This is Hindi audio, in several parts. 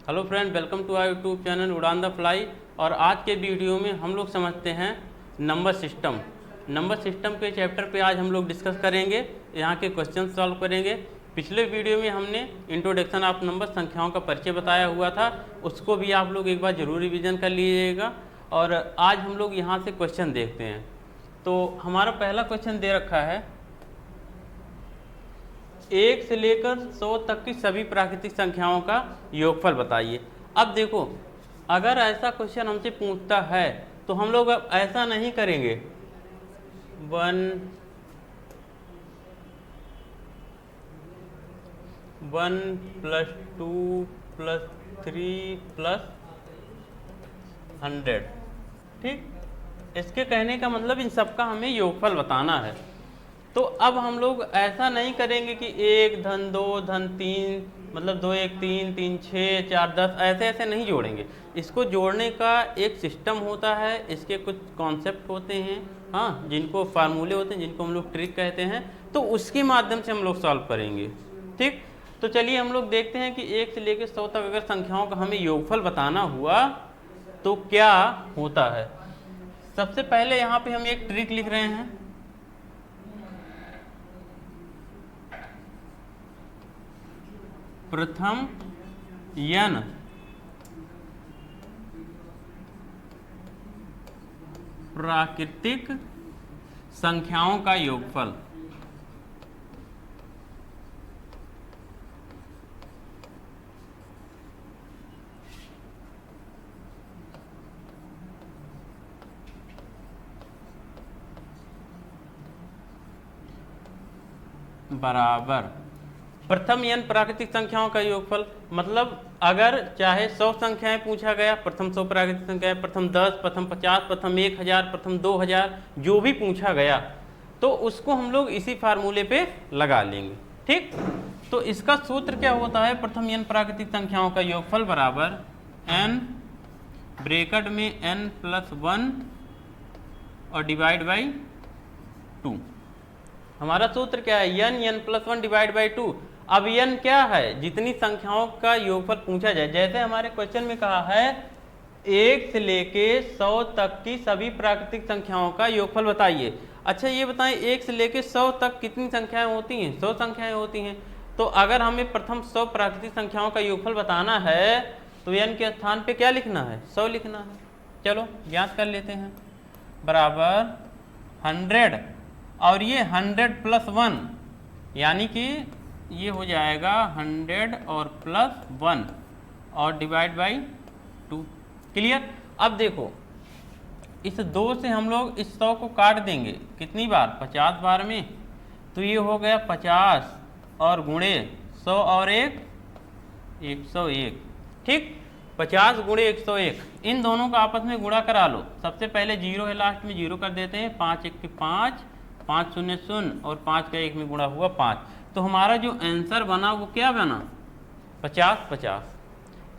Hello friend, welcome to our YouTube channel Udaan the fly. और आज के वीडियो में हम लोग समझते हैं नंबर सिस्टम। नंबर सिस्टम के चैप्टर पे आज हम लोग डिस्कस करेंगे, यहाँ के क्वेश्चन सॉल्व करेंगे। पिछले वीडियो में हमने इंट्रोडक्शन ऑफ नंबर, संख्याओं का परिचय बताया हुआ था, उसको भी आप लोग एक बार जरूर रिवीजन कर लीजिएगा। और आज हम लोग यहाँ से क्वेश्चन देखते हैं। तो हमारा पहला क्वेश्चन दे रखा है, 1 से लेकर 100 तक की सभी प्राकृतिक संख्याओं का योगफल बताइए। अब देखो, अगर ऐसा क्वेश्चन हमसे पूछता है तो हम लोग अब ऐसा नहीं करेंगे 1 + 2 + 3 + 100। ठीक, इसके कहने का मतलब इन सबका हमें योगफल बताना है। तो अब हम लोग ऐसा नहीं करेंगे कि 1 धन 2 धन 3, मतलब 2 1 3 3 6 4 10, ऐसे ऐसे नहीं जोड़ेंगे। इसको जोड़ने का एक सिस्टम होता है, इसके कुछ कॉन्सेप्ट होते हैं, हाँ, जिनको फार्मूले होते हैं, जिनको हम लोग ट्रिक कहते हैं। तो उसके माध्यम से हम लोग सॉल्व करेंगे। ठीक, तो चलिए हम लोग देखते हैं कि 1 से लेकर 100 तक अगर संख्याओं का हमें योगफल बताना हुआ तो क्या होता है। सबसे पहले यहाँ पे हम एक ट्रिक लिख रहे हैं, प्रथम n प्राकृतिक संख्याओं का योगफल। बराबर प्रथम n प्राकृतिक संख्याओं का योगफल। मतलब अगर चाहे 100 संख्याएं पूछा गया, प्रथम 100 प्राकृतिक संख्याएं, प्रथम 10, प्रथम 50, प्रथम 1000, प्रथम 2000, जो भी पूछा गया तो उसको हम लोग इसी फार्मूले पे लगा लेंगे। ठीक, तो इसका सूत्र क्या होता है, प्रथम n प्राकृतिक संख्याओं का योगफल बराबर n ब्रैकेट में n+1 और डिवाइड बाई 2। हमारा सूत्र क्या है, n+1 डिवाइड बाई 2। अब n क्या है, जितनी संख्याओं का योगफल पूछा जाए। जैसे हमारे क्वेश्चन में कहा है 1 से लेके 100 तक की सभी प्राकृतिक संख्याओं का योगफल बताइए। अच्छा ये बताएं, 1 से लेके 100 तक कितनी संख्याएं होती हैं? 100 संख्याएं होती हैं। तो अगर हमें प्रथम 100 प्राकृतिक संख्याओं का योगफल बताना है तो n के स्थान पे क्या लिखना है, 100 लिखना है। चलो ज्ञात कर लेते हैं, बराबर 100, और ये 100+1, यानी कि ये हो जाएगा 100 और +1 और डिवाइड बाई 2। क्लियर। अब देखो, इस 2 से हम लोग इस 100 को काट देंगे कितनी बार, 50 बार में। तो ये हो गया 50 और गुणे 100 और 1 101। ठीक, 50 गुणे 101, इन दोनों का आपस में गुणा करा लो। सबसे पहले 0 है, लास्ट में 0 कर देते हैं। 5 1 के 5, 5 0 0 और 5 का 1 में गुणा हुआ 5। तो हमारा जो आंसर बना वो क्या बना, 50 50।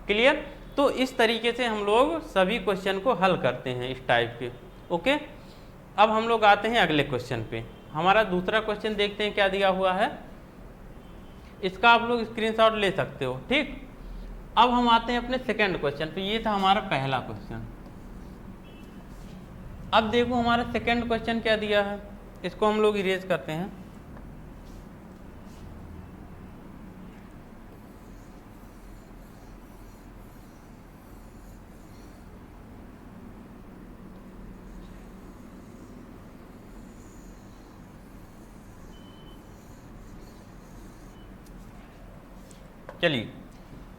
क्लियर। तो इस तरीके से हम लोग सभी क्वेश्चन को हल करते हैं, इस टाइप के। ओके, अब हम लोग आते हैं अगले क्वेश्चन पे। हमारा दूसरा क्वेश्चन देखते हैं क्या दिया हुआ है, इसका आप लोग स्क्रीनशॉट ले सकते हो। ठीक, अब हम आते हैं अपने सेकंड क्वेश्चन पे। ये था हमारा पहला क्वेश्चन। अब देखो हमारा सेकंड क्वेश्चन क्या दिया है, इसको हम लोग इरेज करते हैं। चलिए,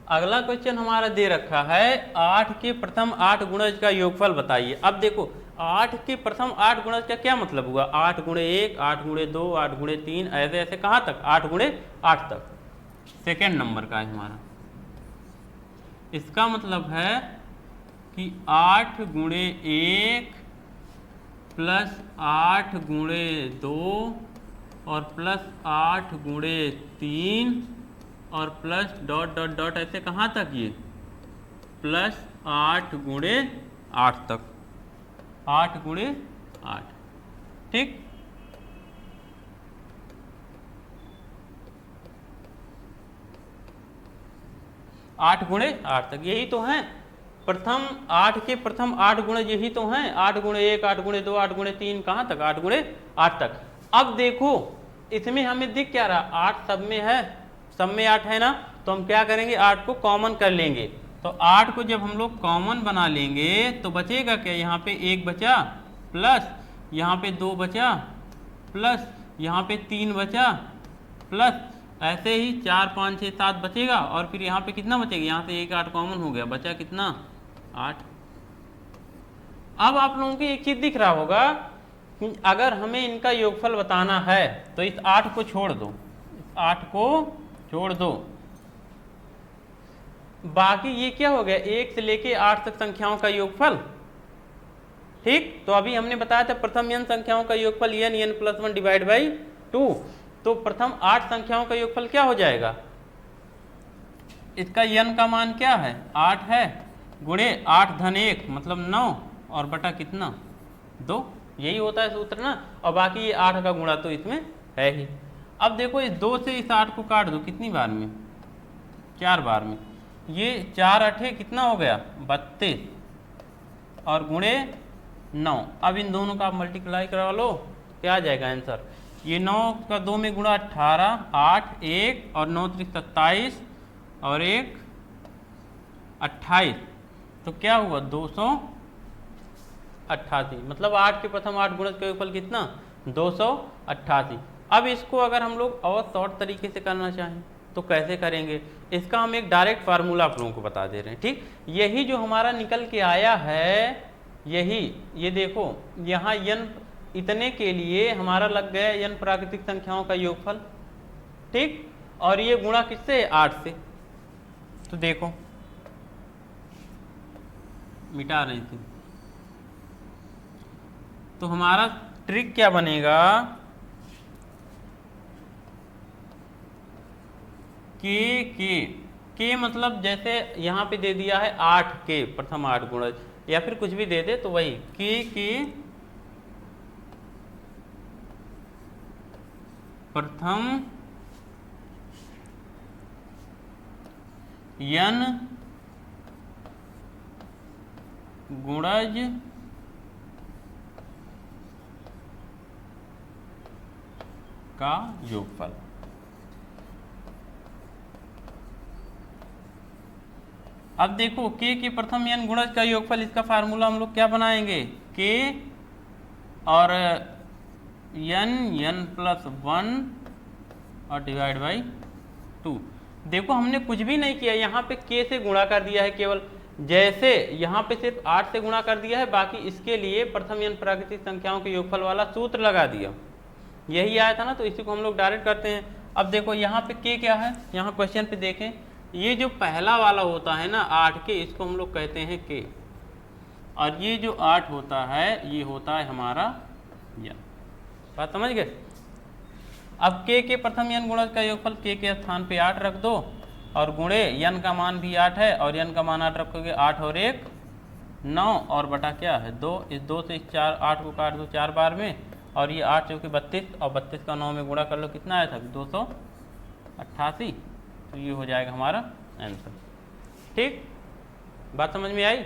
अगला क्वेश्चन हमारा दे रखा है 8 के प्रथम 8 गुणज का योगफल बताइए। अब देखो, 8 के प्रथम 8 गुणज का क्या मतलब हुआ, 8 गुणे 1, 8 गुणे 2, 8 गुणे 3, ऐसे ऐसे कहाँ तक, 8 गुणे 8 तक। सेकेंड नंबर का है हमारा। इसका मतलब है कि 8 गुणे 1 प्लस 8 गुणे 2 और प्लस 8 गुणे 3 और प्लस डॉट डॉट डॉट, ऐसे कहाँ तक, ये +8 गुणे 8 तक, 8 गुणे 8। ठीक, 8 गुणे 8 तक, यही तो है प्रथम 8 के प्रथम 8 गुणे, यही तो हैं 8 गुणे 1, 8 गुणे 2, 8 गुणे 3, कहाँ तक 8 गुणे 8 तक। अब देखो इसमें हमें दिख क्या रहा, 8 सब में है, सब में 8 है ना, तो हम क्या करेंगे 8 को कॉमन कर लेंगे। तो 8 को जब हम लोग कॉमन बना लेंगे तो बचेगा क्या, यहाँ पे 1 बचा, प्लस यहाँ पे 2 बचा, प्लस यहाँ पे 3 बचा, प्लस ऐसे ही 4 5 6 7 बचेगा, और फिर यहाँ पे कितना बचेगा, यहाँ से 1 8 कॉमन हो गया, बचा कितना 8। अब आप लोगों को एक चीज दिख रहा होगा, अगर हमें इनका योगफल बताना है तो इस 8 को छोड़ दो, इस 8 को छोड़ दो, बाकी ये क्या हो गया 1 से लेके 8 तक संख्याओं का योगफल। ठीक, तो अभी हमने बताया था प्रथम n संख्याओं का योगफल n प्लस 1 डिवाइड बाई 2, तो प्रथम 8 संख्याओं का योगफल क्या हो जाएगा, इसका n का मान क्या है 8 है, गुणे 8 धन 1 मतलब 9, और बटा कितना 2, यही होता है सूत्र ना, और बाकी ये 8 का गुणा तो इसमें है ही। अब देखो इस 2 से इस 8 को काट दो, कितनी बार में 4 बार में, ये 4 8 कितना हो गया 32, और गुणे 9। अब इन दोनों का आप मल्टीप्लाई करा लो, क्या आ जाएगा आंसर, ये 9 का 2 में गुणा 18, 8 1 और 9 3 27 और 1 28, तो क्या हुआ 288, मतलब 8 के प्रथम 8 गुणज का योगफल कितना 288। अब इसको अगर हम लोग और शॉर्ट तरीके से करना चाहें तो कैसे करेंगे, इसका हम एक डायरेक्ट फार्मूला आप लोगों को बता दे रहे हैं। ठीक, यही जो हमारा निकल के आया है, यही ये देखो यहाँ n इतने के लिए हमारा लग गया n प्राकृतिक संख्याओं का योगफल। ठीक, और ये गुणा किससे 8 से, तो देखो मिटा रही थी, तो हमारा ट्रिक क्या बनेगा, के मतलब जैसे यहाँ पे दे दिया है 8 के प्रथम 8 गुणज, या फिर कुछ भी दे दे तो वही के प्रथम n गुणज का योगफल। अब देखो के प्रथम n गुणज का योगफल, इसका फार्मूला हम लोग क्या बनाएंगे, के और n प्लस 1 और डिवाइड बाई 2। देखो हमने कुछ भी नहीं किया, यहाँ पे के से गुणा कर दिया है केवल, जैसे यहाँ पे सिर्फ 8 से गुणा कर दिया है, बाकी इसके लिए प्रथम n प्राकृतिक संख्याओं के योगफल वाला सूत्र लगा दिया, यही आया था ना, तो इसी को हम लोग डायरेक्ट करते हैं। अब देखो यहाँ पे के क्या है, यहाँ क्वेश्चन पे देखें, ये जो पहला वाला होता है ना 8 के, इसको हम लोग कहते हैं के, और ये जो 8 होता है ये होता है हमारा n। बात समझ गए। अब के प्रथम n गुणज का योगफल के स्थान पे 8 रख दो, और गुणे n का मान भी 8 है, और n का मान 8 रखोगे, 8 और 1 9, और बटा क्या है 2, इस 2 से इस 4 8 को काट दो 4 बार में, और ये 8 जो कि 32, और 32 का 9 में गुणा कर लो, कितना आया था 288, तो ये हो जाएगा हमारा आंसर। ठीक, बात समझ में आई।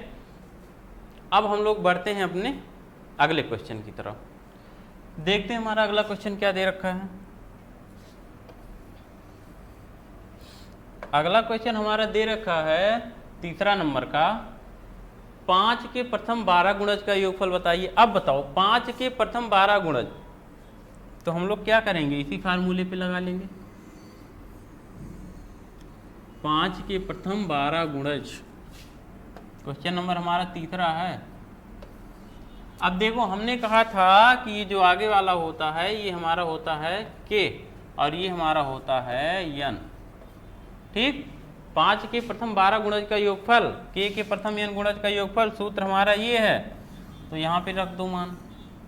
अब हम लोग बढ़ते हैं अपने अगले क्वेश्चन की तरफ, देखते हैं हमारा अगला क्वेश्चन क्या दे रखा है। अगला क्वेश्चन हमारा दे रखा है तीसरा नंबर का, 5 के प्रथम 12 गुणज का योगफल बताइए। अब बताओ 5 के प्रथम 12 गुणज, तो हम लोग क्या करेंगे, इसी फार्मूले पे लगा लेंगे, 5 के प्रथम 12 गुणज, क्वेश्चन नंबर हमारा तीसरा है। अब देखो हमने कहा था कि ये जो आगे वाला होता है ये हमारा होता है के, और ये हमारा होता है n। ठीक, 5 के प्रथम 12 गुणज का योगफल, के प्रथम n गुणज का योगफल, सूत्र हमारा ये है, तो यहाँ पे रख दो, मान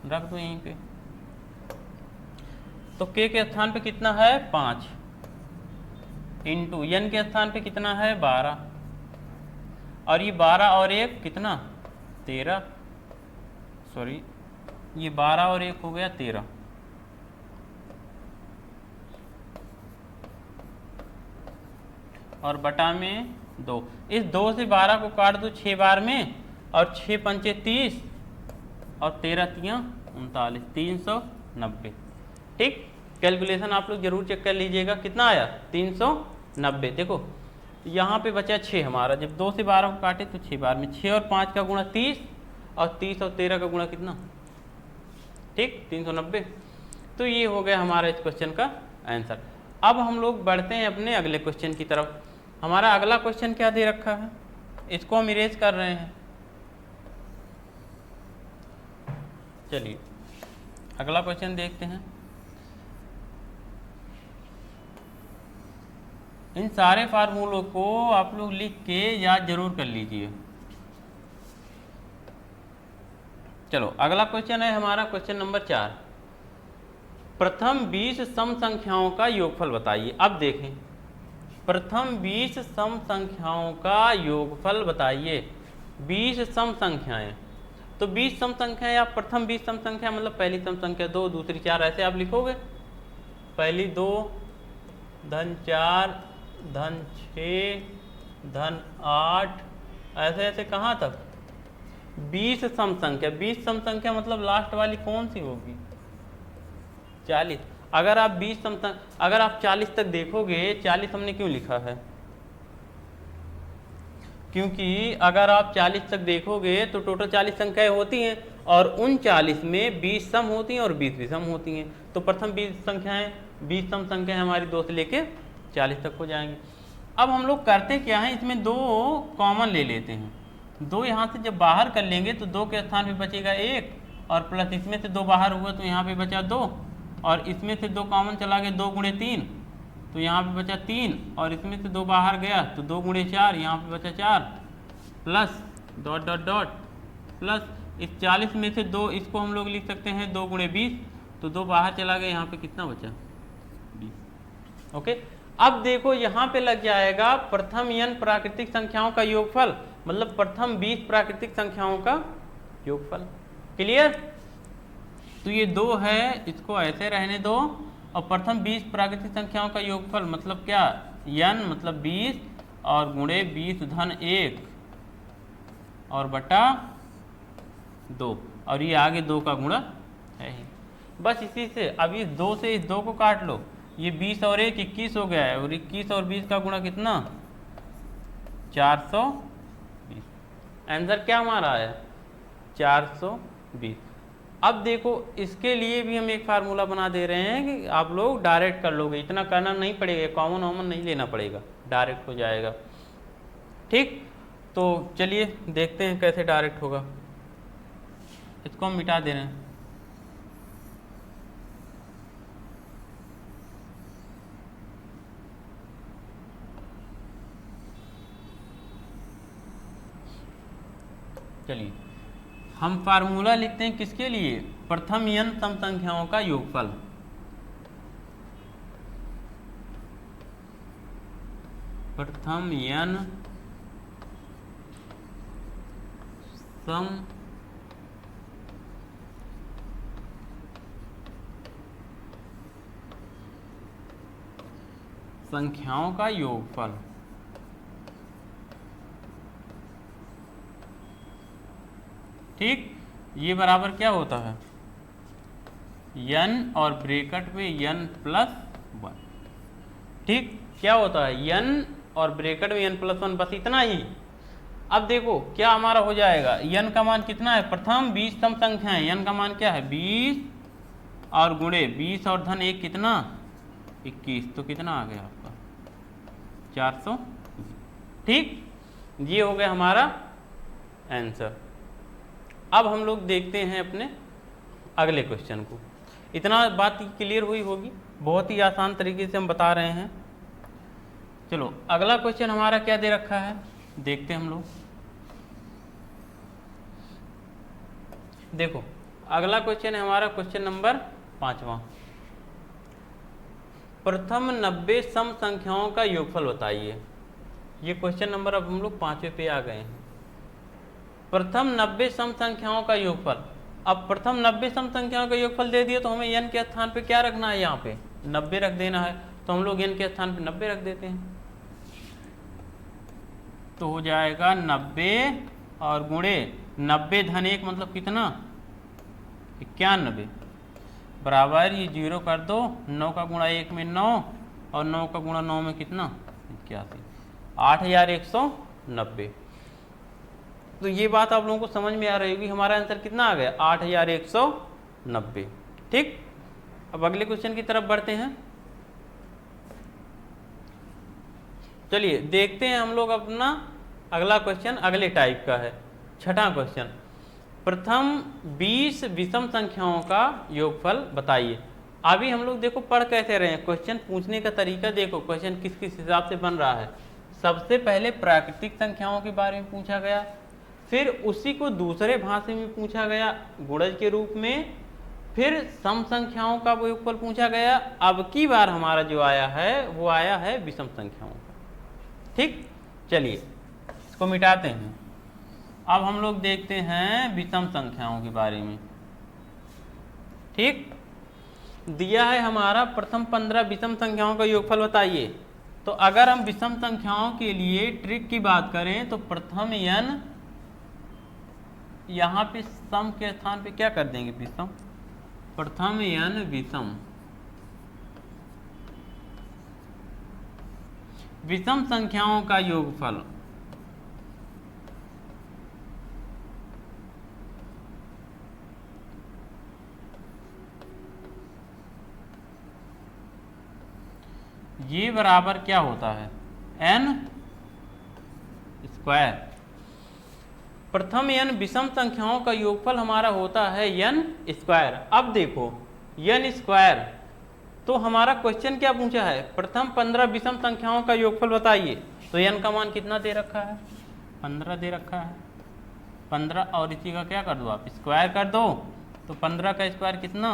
रख दो यहीं पे, तो के स्थान पे कितना है 5, इंटू n के स्थान पे कितना है 12, और ये 12 और 1 कितना 13, सॉरी ये 12 और 1 हो गया 13, और बटा में 2। इस 2 से 12 को काट दो 6 बार में, और 6 पंचे 30 और 13 तियां 39, 390। ठीक, कैलकुलेशन आप लोग जरूर चेक कर लीजिएगा कितना आया 390। देखो यहाँ पे बचा 6 हमारा, जब 2 से 12 को काटे तो 6 बार में 6 और 5 का गुणा 30 और 30 और 13 का गुणा कितना, ठीक 390। तो ये हो गया हमारा इस क्वेश्चन का आंसर। अब हम लोग बढ़ते हैं अपने अगले क्वेश्चन की तरफ। हमारा अगला क्वेश्चन क्या दे रखा है, इसको हम इरेज कर रहे हैं। चलिए अगला क्वेश्चन देखते हैं। इन सारे फार्मूलों को आप लोग लिख के याद जरूर कर लीजिए। चलो अगला क्वेश्चन है हमारा क्वेश्चन नंबर 4। प्रथम 20 सम संख्याओं का योगफल बताइए। अब देखें, प्रथम 20 सम संख्याओं का योगफल बताइए। 20 सम संख्याएं, तो 20 सम संख्याएं या प्रथम 20 सम संख्या मतलब पहली सम संख्या 2, दूसरी 4, ऐसे आप लिखोगे। पहली 2, धन 4, धन 6, धन 8, ऐसे ऐसे कहाँ तक 20 सम संख्या। 20 सम संख्या मतलब लास्ट वाली कौन सी होगी, 40। अगर आप 20 सम अगर आप 40 तक देखोगे, 40 हमने क्यों लिखा है, क्योंकि अगर आप 40 तक देखोगे तो टोटल 40 संख्याएं होती हैं, और उन 40 में 20 सम होती हैं और 20 विषम होती हैं। तो प्रथम 20 संख्याएं, 20 सम संख्याएं हमारी 2 से लेके 40 तक हो जाएंगी। अब हम लोग करते क्या हैं, इसमें 2 कॉमन ले लेते हैं। 2 यहाँ से जब बाहर कर लेंगे तो 2 के स्थान पे बचेगा 1, और प्लस इसमें से 2 बाहर हुआ तो यहाँ पे बचा 2, और इसमें से 2 कॉमन चला गया, 2 गुणे 3 तो यहाँ पे बचा 3, और इसमें से 2 बाहर गया तो 2 गुणे 4 यहाँ पे बचा 4, plus dot dot dot plus इस 40 में से 2 इसको हम लोग लिख सकते हैं 2 गुणे 20, तो 2 बाहर चला गया, यहाँ पे कितना बचा 20। ओके, अब देखो यहाँ पे लग जाएगा प्रथम n प्राकृतिक संख्याओं का योगफल, मतलब प्रथम 20 प्राकृतिक संख्याओं का योगफल। क्लियर, तो ये 2 है, इसको ऐसे रहने दो, और प्रथम 20 प्राकृतिक संख्याओं का योगफल मतलब क्या, n मतलब 20 और गुणे 20 धन 1 और बटा 2, और ये आगे 2 का गुणा है ही। बस इसी से अब इस 2 से इस 2 को काट लो, ये 20 और 1 21 हो गया है, और 21 और 20 का गुणा कितना 420। आंसर क्या हमारा आया 420। अब देखो इसके लिए भी हम एक फार्मूला बना दे रहे हैं कि आप लोग डायरेक्ट कर लोगे, इतना करना नहीं पड़ेगा, कॉमन वॉमन नहीं लेना पड़ेगा, डायरेक्ट हो जाएगा। ठीक, तो चलिए देखते हैं कैसे डायरेक्ट होगा। इसको हम मिटा दे रहे हैं। चलिए हम फार्मूला लिखते हैं किसके लिए, प्रथम n सम संख्याओं का योगफल। प्रथम n सम संख्याओं का योगफल। ठीक, ये बराबर क्या होता है n और ब्रैकेट में n प्लस 1। ठीक, क्या होता है n और ब्रैकेट में n प्लस 1, बस इतना ही। अब देखो क्या हमारा हो जाएगा, n का मान कितना है, प्रथम 20 सम संख्या है, n का मान क्या है 20 और गुणे 20 और धन 1 कितना 21, तो कितना आ गया आपका 400। ठीक, ये हो गया हमारा आंसर। अब हम लोग देखते हैं अपने अगले क्वेश्चन को। इतना बात क्लियर हुई होगी, बहुत ही आसान तरीके से हम बता रहे हैं। चलो अगला क्वेश्चन हमारा क्या दे रखा है, देखते हैं हम लोग। देखो अगला क्वेश्चन है हमारा क्वेश्चन नंबर 5वां। प्रथम 90 सम संख्याओं का योगफल बताइए। ये क्वेश्चन नंबर अब हम लोग 5वें पे आ गए हैं। प्रथम 90 सम संख्याओं का योगफल। अब प्रथम 90 सम संख्याओं का योगफल दे दिया तो हमें n के स्थान पे क्या रखना है, यहाँ पे 90 रख देना है, तो हम लोग n के स्थान पे 90 रख देते हैं। तो हो जाएगा 90 और गुणे 90 धन 1 मतलब कितना 91 बराबर ये 0 कर दो। 9 का गुणा 1 में 9 और 9 का गुणा 9 में कितना 81 8190। तो ये बात आप लोगों को समझ में आ रही होगी। हमारा आंसर कितना आ गया 8190। ठीक, अब अगले क्वेश्चन की तरफ बढ़ते हैं। चलिए देखते हैं हम लोग अपना अगला क्वेश्चन अगले टाइप का है। छठा क्वेश्चन, प्रथम 20 विषम संख्याओं का योगफल बताइए। अभी हम लोग देखो पढ़ कैसे रहे हैं, क्वेश्चन पूछने का तरीका देखो, क्वेश्चन किस किस हिसाब से बन रहा है। सबसे पहले प्राकृतिक संख्याओं के बारे में पूछा गया, फिर उसी को दूसरे भाषा में पूछा गया गुणज के रूप में, फिर सम संख्याओं का योगफल पूछा गया। अब की बार हमारा जो आया है वो आया है विषम संख्याओं का। ठीक, चलिए इसको मिटाते हैं। अब हम लोग देखते हैं विषम संख्याओं के बारे में। ठीक, दिया है हमारा प्रथम 15 विषम संख्याओं का योगफल बताइए। तो अगर हम विषम संख्याओं के लिए ट्रिक की बात करें तो प्रथम n यहाँ पे सम के स्थान पे क्या कर देंगे विषम, प्रथम n विषम। विषम संख्याओं का योगफल ये बराबर क्या होता है n स्क्वायर। प्रथम n विषम संख्याओं का योगफल हमारा होता है n स्क्वायर। अब देखो n स्क्वायर, तो हमारा क्वेश्चन क्या पूछा है, प्रथम 15 विषम संख्याओं का योगफल बताइए। तो n का मान कितना दे रखा है 15 दे रखा है। 15 और इसी का क्या कर दो आप स्क्वायर कर दो, तो 15 का स्क्वायर कितना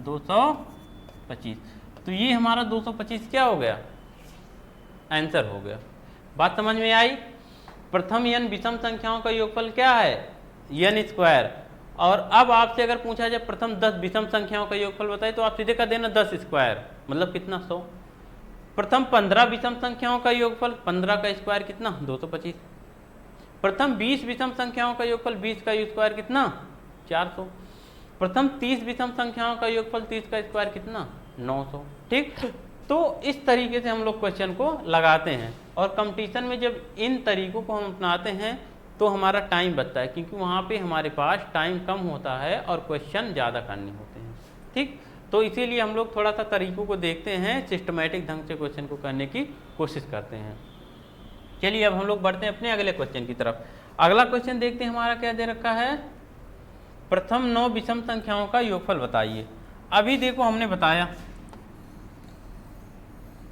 225। तो ये हमारा 225 क्या हो गया आंसर हो गया। बात समझ में आई। प्रथम n विषम संख्याओं का योगफल क्या है n स्क्वायर। और अब आपसे अगर पूछा जाए प्रथम 10 विषम संख्याओं का योगफल बताइए, तो आप सीधे कर देना 10 स्क्वायर मतलब कितना 100। प्रथम 15 विषम संख्याओं का योगफल 15 का स्क्वायर कितना 225। प्रथम 20 विषम संख्याओं का योगफल 20 का स्क्वायर कितना 400। प्रथम 30 विषम संख्याओं का योगफल 30 का स्क्वायर कितना 900। ठीक, तो इस तरीके से हम लोग क्वेश्चन को लगाते हैं। और कंपटीशन में जब इन तरीकों को हम अपनाते हैं तो हमारा टाइम बचता है, क्योंकि वहाँ पे हमारे पास टाइम कम होता है और क्वेश्चन ज़्यादा करने होते हैं। ठीक, तो इसीलिए हम लोग थोड़ा सा तरीकों को देखते हैं, सिस्टमेटिक ढंग से क्वेश्चन को करने की कोशिश करते हैं। चलिए अब हम लोग बढ़ते हैं अपने अगले क्वेश्चन की तरफ। अगला क्वेश्चन देखते हैं हमारा क्या दे रखा है, प्रथम 9 विषम संख्याओं का योगफल बताइए। अभी देखो हमने बताया,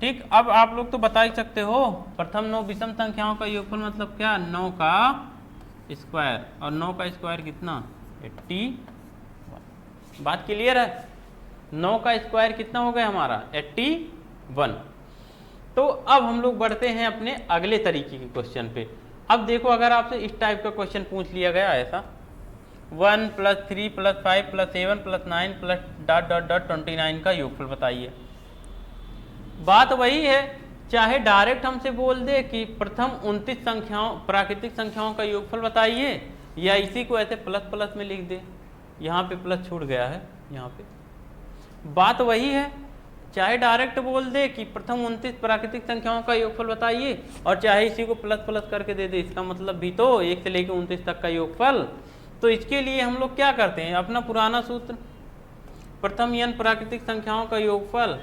ठीक, अब आप लोग तो बता ही सकते हो प्रथम 9 विषम संख्याओं का योगफल मतलब क्या 9 का स्क्वायर, और 9 का स्क्वायर कितना 81। बात क्लियर है। 9 का स्क्वायर कितना हो गया हमारा 81। तो अब हम लोग बढ़ते हैं अपने अगले तरीके के क्वेश्चन पे। अब देखो अगर आपसे इस टाइप का क्वेश्चन पूछ लिया गया ऐसा 1 + 3 + 5 + 7 + 9 + ... 29 का योगफल बताइए। बात वही है, चाहे डायरेक्ट हमसे बोल दे कि प्रथम 29 संख्याओं प्राकृतिक संख्याओं का योगफल बताइए, या इसी को ऐसे प्लस प्लस में लिख दे, यहाँ पे प्लस छूट गया है यहाँ पे। बात वही है, चाहे डायरेक्ट बोल दे कि प्रथम 29 प्राकृतिक संख्याओं का योगफल बताइए, और चाहे इसी को प्लस प्लस करके दे दे, इसका मतलब भी तो 1 से लेकर 29 तक का योगफल। तो इसके लिए हम लोग क्या करते हैं, अपना पुराना सूत्र प्रथम n प्राकृतिक संख्याओं का योगफल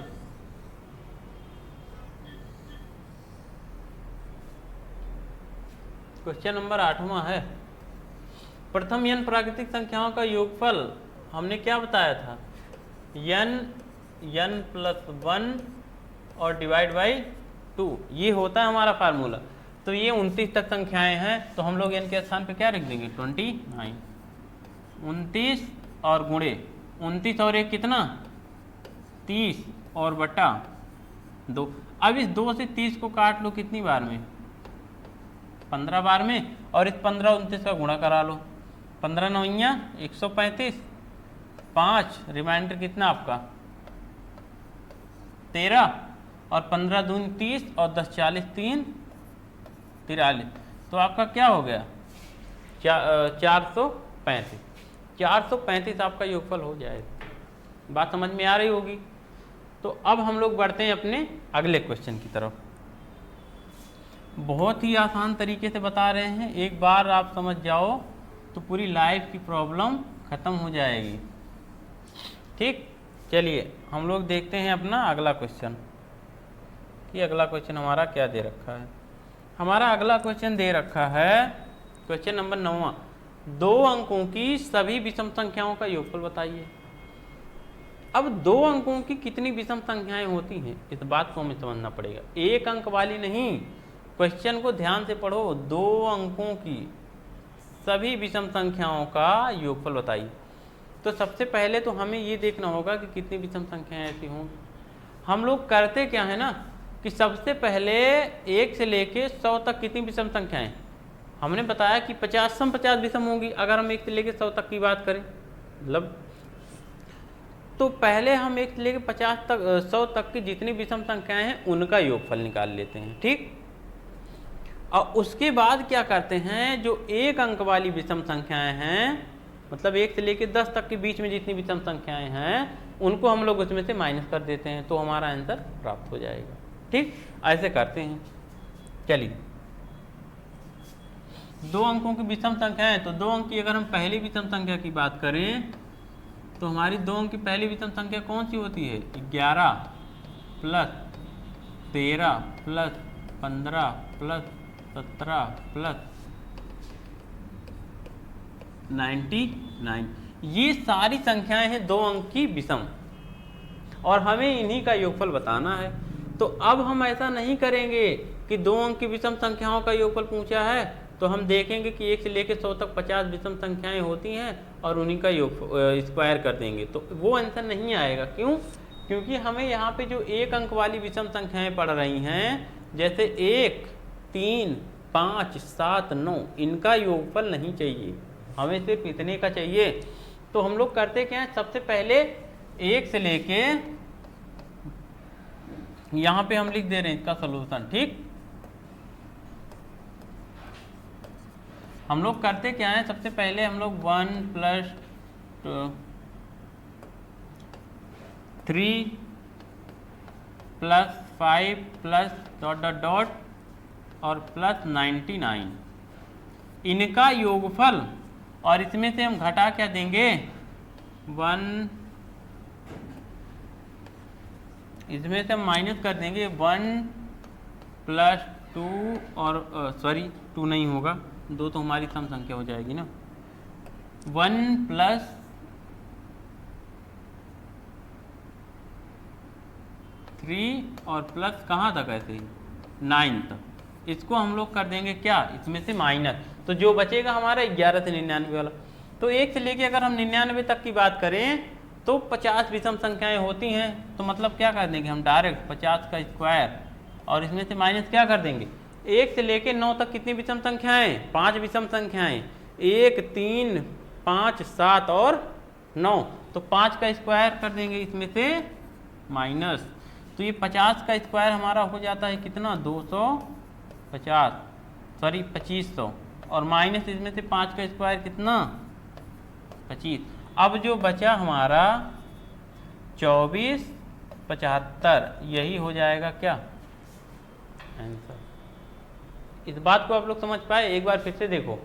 क्वेश्चन नंबर 8वां है। प्रथम n प्राकृतिक संख्याओं का योगफल हमने क्या बताया था n + 1 और डिवाइड बाई 2, ये होता है हमारा फार्मूला। तो ये 29 तक संख्याएं हैं, तो हम लोग n के स्थान पे क्या रख देंगे 29। 29 और गुणे 29 और 1 कितना 30 और बटा 2। अब इस 2 से 30 को काट लो कितनी बार में 15 बार में, और इस 15 29 का गुणा करा लो। 15 9 135, 5 रिमाइंडर कितना आपका 13, और 15 दूनी 30 और 10 40 3 43। तो आपका क्या हो गया 435। 435 आपका योगफल हो जाएगा। बात समझ में आ रही होगी। तो अब हम लोग बढ़ते हैं अपने अगले क्वेश्चन की तरफ। बहुत ही आसान तरीके से बता रहे हैं, एक बार आप समझ जाओ तो पूरी लाइफ की प्रॉब्लम खत्म हो जाएगी। ठीक, चलिए हम लोग देखते हैं अपना अगला क्वेश्चन कि अगला क्वेश्चन हमारा क्या दे रखा है। हमारा अगला क्वेश्चन दे रखा है क्वेश्चन नंबर 9, 2 अंकों की सभी विषम संख्याओं का योगफल बताइए। अब 2 अंकों की कितनी विषम संख्याएं होती हैं, इस बात को हमें समझना पड़ेगा। 1 अंक वाली नहीं, क्वेश्चन को ध्यान से पढ़ो। 2 अंकों की सभी विषम संख्याओं का योगफल बताइए। तो सबसे पहले तो हमें ये देखना होगा कि कितनी विषम संख्याएं ऐसी होंगी। हम लोग करते क्या है ना कि सबसे पहले 1 से लेके 100 तक कितनी विषम संख्याएं, हमने बताया कि 50 विषम होंगी। अगर हम 1 से लेके 100 तक की बात करें, मतलब तो पहले हम 1 से लेके 100 तक की जितनी विषम संख्याएं हैं उनका योगफल निकाल लेते हैं। ठीक, और उसके बाद क्या करते हैं, जो 1 अंक वाली विषम संख्याएं हैं, मतलब 1 से लेके 10 तक के बीच में जितनी विषम संख्याएं हैं उनको हम लोग उसमें से माइनस कर देते हैं, तो हमारा आंसर प्राप्त हो जाएगा। ठीक, ऐसे करते हैं। चलिए, 2 अंकों की विषम संख्या है, तो 2 अंक की अगर हम पहली विषम संख्या की बात करें तो हमारी 2 अंक की पहली विषम संख्या कौन सी होती है, 11 प्लस 13 प्लस 15 प्लस 17 प्लस 99। ये सारी संख्याएं हैं 2 अंक की विषम, और हमें इन्हीं का योगफल बताना है। तो अब हम ऐसा नहीं करेंगे कि 2 अंक की विषम संख्याओं का योगफल पूछा है तो हम देखेंगे कि 1 से लेकर 100 तक 50 विषम संख्याएं होती हैं और उन्हीं का योग स्क्वायर कर देंगे, तो वो आंसर नहीं आएगा। क्यों? क्योंकि हमें यहाँ पे जो 1 अंक वाली विषम संख्याएं पड़ रही हैं, जैसे 1, 3, 5, 7, 9, इनका योगफल नहीं चाहिए, हमें सिर्फ इतने का चाहिए। तो हम लोग करते क्या है, सबसे पहले 1 से लेके यहाँ पे हम लिख दे रहे हैं इसका सलूशन। ठीक, हम लोग करते क्या है, सबसे पहले हम लोग 1 plus 3 plus 5 plus dot dot dot और प्लस 99, इनका योगफल, और इसमें से हम घटा क्या देंगे 1, इसमें से हम माइनस कर देंगे 1 प्लस 2 और सॉरी 2 नहीं होगा, 2 तो हमारी सम संख्या हो जाएगी ना। 1 प्लस 3 और प्लस कहाँ तक, ऐसे ही 9 तक। इसको हम लोग कर देंगे क्या, इसमें से माइनस, तो जो बचेगा हमारा 11 से 99 वाला। तो 1 से लेके अगर हम 99 तक की बात करें तो 50 विषम संख्याएं होती हैं, तो मतलब क्या कर देंगे हम डायरेक्ट 50 का स्क्वायर, और इसमें से माइनस क्या कर देंगे। 1 से लेके 9 तक कितनी विषम संख्याएं, 5 विषम संख्याएं, 1, 3, 5, 7 और 9, तो 5 का स्क्वायर कर देंगे इसमें से माइनस, तो ये 50 का स्क्वायर हमारा हो जाता है कितना 250, सॉरी 2500, और माइनस इसमें से 5 का स्क्वायर कितना 25। अब जो बचा हमारा 2475, यही हो जाएगा क्या आंसर। इस बात को आप लोग समझ पाए? एक बार फिर से देखो,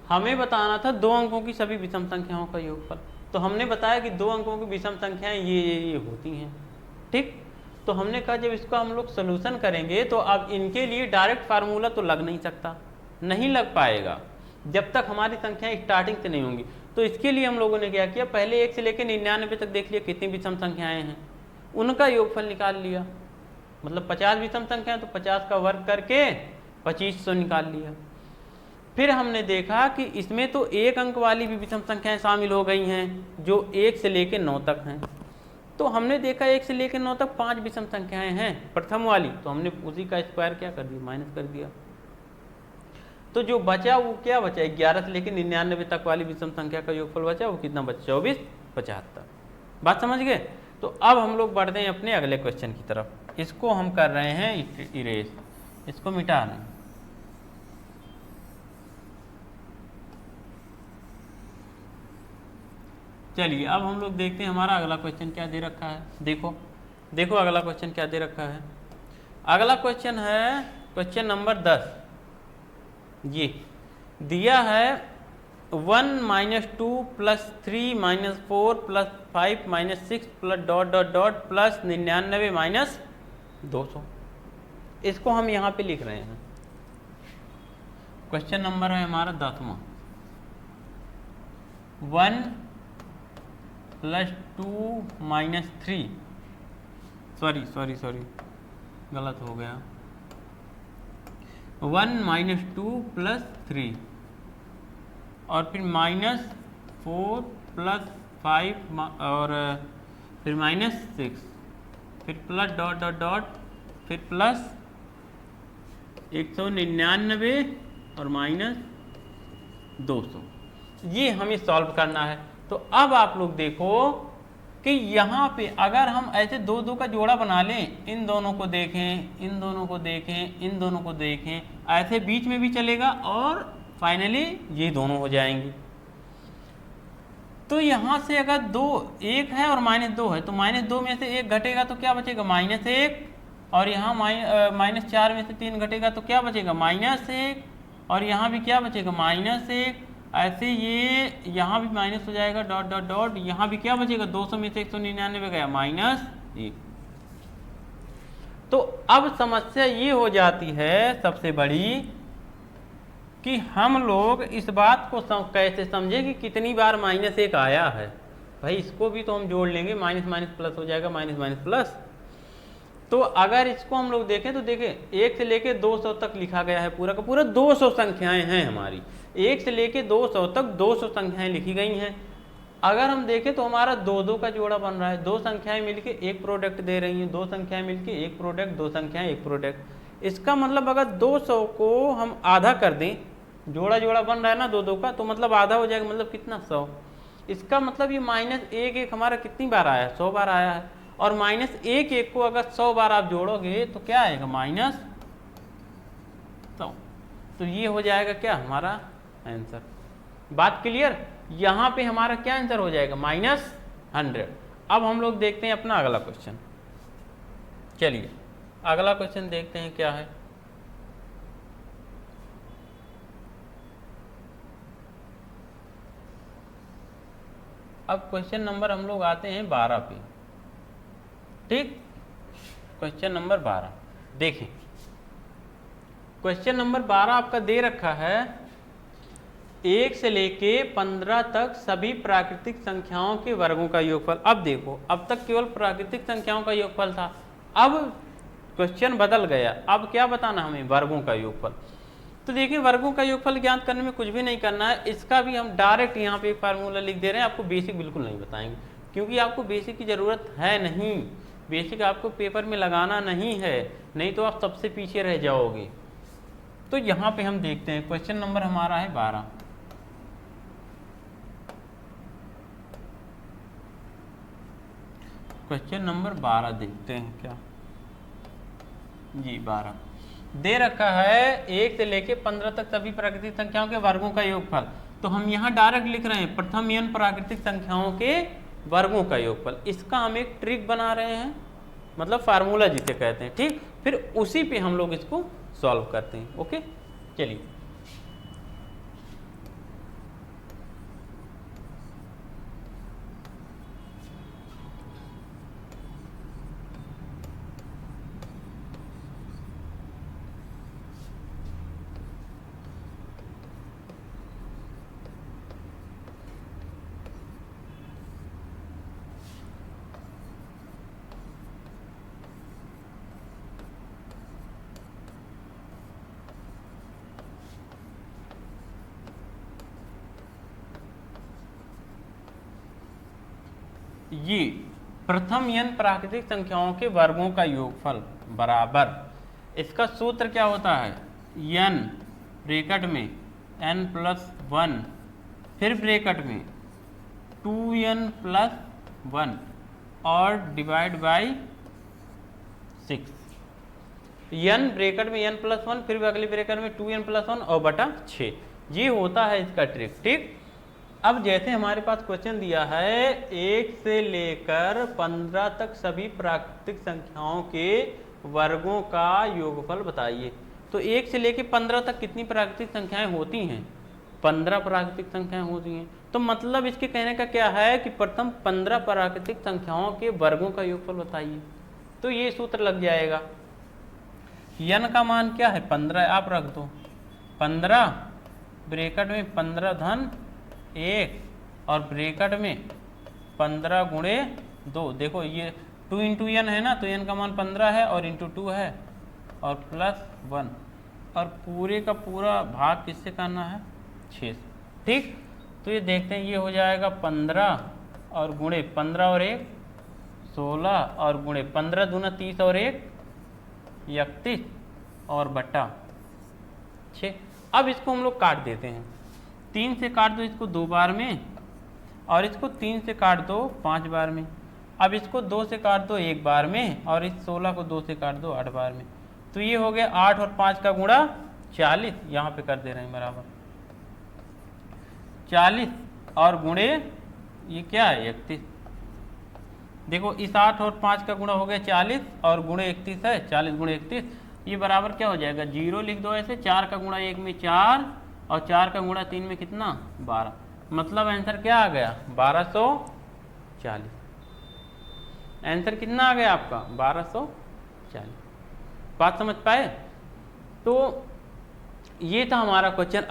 हमें बताना था 2 अंकों की सभी विषम संख्याओं का योगफल, तो हमने बताया कि 2 अंकों की विषम संख्याएं ये होती हैं। ठीक, तो हमने कहा जब इसको हम लोग सोल्यूशन करेंगे तो अब इनके लिए डायरेक्ट फार्मूला तो लग नहीं सकता, नहीं लग पाएगा जब तक हमारी संख्याएं स्टार्टिंग से नहीं होंगी। तो इसके लिए हम लोगों ने क्या किया, पहले 1 से लेकर 99 तक देख लिया कितनी विषम संख्याएं हैं, उनका योगफल निकाल लिया, मतलब 50 विषम संख्या तो 50 का वर्ग करके 2500 निकाल लिया। फिर हमने देखा कि इसमें तो 1 अंक वाली भी विषम संख्याएं शामिल हो गई हैं जो 1 से लेकर 9 तक हैं, तो हमने देखा 1 से लेकर 9 तक 5 विषम संख्याएं हैं प्रथम वाली, तो हमने उसी का स्क्वायर क्या कर दिया, माइनस कर दिया। तो जो बचा वो क्या बचा, 11 से लेकर 99 तक वाली विषम संख्या का योगफल बचा, वो कितना बचा 2475। बात समझ गए? तो अब हम लोग बढ़ते हैं अपने अगले क्वेश्चन की तरफ। इसको हम कर रहे हैं इरेज, इसको मिटा दें। चलिए अब हम लोग देखते हैं हमारा अगला क्वेश्चन क्या दे रखा है। देखो देखो अगला क्वेश्चन क्या दे रखा है। अगला क्वेश्चन है क्वेश्चन नंबर 10। ये दिया है 1 - 2 + 3 - 4 + 5 - 6 plus dot dot dot plus 99 - 200। इसको हम यहाँ पे लिख रहे हैं। क्वेश्चन नंबर है हमारा 10वां। 1 + 2 - 3 सॉरी गलत हो गया। 1 - 2 + 3 और फिर -4 + 5 और फिर -6 फिर प्लस डॉट डॉट डॉट फिर प्लस 199 और -200। ये हमें सॉल्व करना है। तो अब आप लोग देखो कि यहाँ पे अगर हम ऐसे दो दो का जोड़ा बना लें, इन दोनों को देखें, इन दोनों को देखें, इन दोनों को देखें, ऐसे बीच में भी चलेगा और फाइनली ये दोनों हो जाएंगे। तो यहाँ से अगर 2 1 है और -2 है तो -2 में से 1 घटेगा तो क्या बचेगा -1 और यहाँ -4 में से 3 घटेगा तो क्या बचेगा -1 और यहाँ भी क्या बचेगा -1। ऐसे ये यहाँ भी माइनस हो जाएगा डॉट डॉट डॉट, यहाँ भी क्या बचेगा 200 में से 199 गया -1। तो अब समस्या ये हो जाती है सबसे बड़ी कि हम लोग इस बात को कैसे समझे कि कितनी बार -1 आया है। भाई इसको भी तो हम जोड़ लेंगे, माइनस माइनस प्लस हो जाएगा, माइनस माइनस प्लस। तो अगर इसको हम लोग देखें तो देखें 1 से लेके 200 तक लिखा गया है, पूरा का पूरा 200 संख्याएं हैं हमारी। 1 से लेके 200 तक 200 संख्याएं लिखी गई हैं। अगर हम देखें तो हमारा 2 का जोड़ा बन रहा है, 2 संख्याएं मिलके एक प्रोडक्ट दे रही हैं, 2 संख्याएं मिलके एक प्रोडक्ट, 2 संख्याएं एक प्रोडक्ट। इसका मतलब अगर 200 को हम आधा कर दें, जोड़ा जोड़ा बन रहा है ना 2 का, तो मतलब आधा हो जाएगा, मतलब कितना 100। इसका मतलब ये -1 हमारा कितनी बार आया है, 100 बार आया है। और -1 को अगर 100 बार आप जोड़ोगे तो क्या आएगा -100। तो ये हो जाएगा क्या हमारा आंसर। बात क्लियर। यहाँ पे हमारा क्या आंसर हो जाएगा -100। अब हम लोग देखते हैं अपना अगला क्वेश्चन। चलिए अगला क्वेश्चन देखते हैं क्या है। अब क्वेश्चन नंबर हम लोग आते हैं 12 पे। ठीक, क्वेश्चन नंबर 12 देखें। क्वेश्चन नंबर 12 आपका दे रखा है 1 से लेके 15 तक सभी प्राकृतिक संख्याओं के वर्गों का योगफल। अब देखो, अब तक केवल प्राकृतिक संख्याओं का योगफल था, अब क्वेश्चन बदल गया। अब क्या बताना हमें, वर्गों का योगफल। तो देखिए वर्गों का योगफल ज्ञात करने में कुछ भी नहीं करना है, इसका भी हम डायरेक्ट यहाँ पे एक फार्मूला लिख दे रहे हैं। आपको बेसिक बिल्कुल नहीं बताएंगे, क्योंकि आपको बेसिक की ज़रूरत है नहीं। बेसिक आपको पेपर में लगाना नहीं है, नहीं तो आप सबसे पीछे रह जाओगे। तो यहाँ पे हम देखते हैं क्वेश्चन नंबर हमारा है 12। क्वेश्चन नंबर 12 देखते हैं क्या जी। 12 दे रखा है 1 से लेके 15 तक सभी प्राकृतिक संख्याओं के वर्गों का योगफल। तो हम यहाँ डायरेक्ट लिख रहे हैं प्रथम n प्राकृतिक संख्याओं के वर्गों का योगफल। इसका हम एक ट्रिक बना रहे हैं, मतलब फार्मूला जिसे कहते हैं। ठीक, फिर उसी पे हम लोग इसको सॉल्व करते हैं। ओके चलिए। ये प्रथम n प्राकृतिक संख्याओं के वर्गों का योगफल बराबर, इसका सूत्र क्या होता है, n ब्रैकेट में n+1 फिर ब्रैकेट में 2n+1 और डिवाइड बाई 6। n ब्रैकेट में n+1 फिर अगले ब्रैकेट में 2n+1 और बटा 6। ये होता है इसका ट्रिक। ठीक, अब जैसे हमारे पास क्वेश्चन दिया है 1 से लेकर 15 तक सभी प्राकृतिक संख्याओं के वर्गों का योगफल बताइए। तो 1 से लेकर 15 तक कितनी प्राकृतिक संख्याएं होती हैं? 15 प्राकृतिक संख्याएं होती हैं। तो मतलब इसके कहने का क्या है कि प्रथम 15 प्राकृतिक संख्याओं के वर्गों का योगफल बताइए। तो ये सूत्र लग जाएगा। n का मान क्या है? 15 आप रख दो। 15 ब्रैकेट में 15 धन 1 और ब्रैकेट में 15 गुणे 2। देखो ये 2 इंटू एन है ना, तो n का मान 15 है और इंटू 2 है और प्लस 1 और पूरे का पूरा भाग किससे करना है? 6 से। ठीक, तो ये देखते हैं, ये हो जाएगा 15 और गुणे 15 और 1 16 और गुणे 15 दूना 30 और 1 31 और बटा 6। अब इसको हम लोग काट देते हैं। 3 से काट दो इसको 2 बार में और इसको 3 से काट दो 5 बार में। अब इसको 2 से काट दो 1 बार में और इस 16 को 2 से काट दो 8 बार में। तो ये हो गया 8 और 5 का गुणा 40, यहाँ पे कर दे रहे हैं बराबर 40 और गुणे ये क्या है? 31। देखो इस 8 और 5 का गुणा हो गया 40 और गुणे 31 है, 40 गुणे 31, ये बराबर क्या हो जाएगा? 0 लिख दो ऐसे। 4 का गुणा 1 में 4 और 4 का गुणा 3 में कितना? 12। मतलब आंसर क्या आ गया? 1240। आंसर कितना आ गया आपका? 1240। बात समझ पाए? तो ये था हमारा क्वेश्चन।